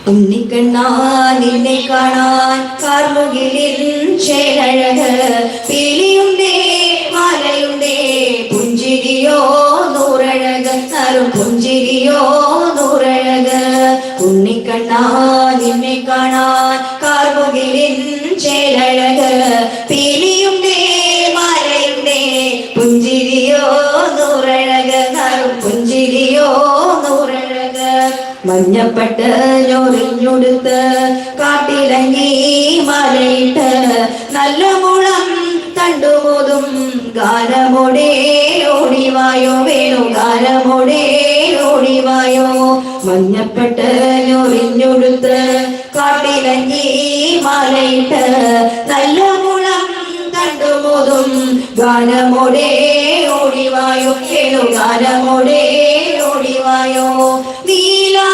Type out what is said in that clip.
ഉണ്ണിക്കണ്ണാ നിന്നെ കാണാൻ കാർമുകിലിൻ ചേലഴക് പീലിയുണ്ടേ മാലയുണ്ടേ പുഞ്ചിരിയോ നൂറഴക് നറും പുഞ്ചിരിയോ നൂറഴക് ഉണ്ണിക്കണ്ണാ നിന്നെ കാണാൻ കാർമുകിലിൻ ചേലഴക് പീലിയുണ്ടേ മാലയുണ്ടേ പുഞ്ചിരിയോ നൂറഴക് നറും പുഞ്ചിരിയോ നൂറഴക് മഞ്ഞപ്പട്ട് ഞൊറിഞ്ഞൊടുത്ത് കാട്ടിലങ്ങി മലയിട്ട് നല്ല മുളം തണ്ടുപോതും ഗാനമോടെ ഓടിവായോ വേണു ഗാനമോടെ ഓടിവായോ മഞ്ഞപ്പട്ട് ഞൊറിഞ്ഞൊടുത്ത് കാട്ടിലങ്ങി മലയിട്ട് നല്ല മുളം തണ്ടുപോതും ഗാനമോടെ ഓടിവായോ വേണു ഗാനമോടെ ഓടിവായോ നീലാ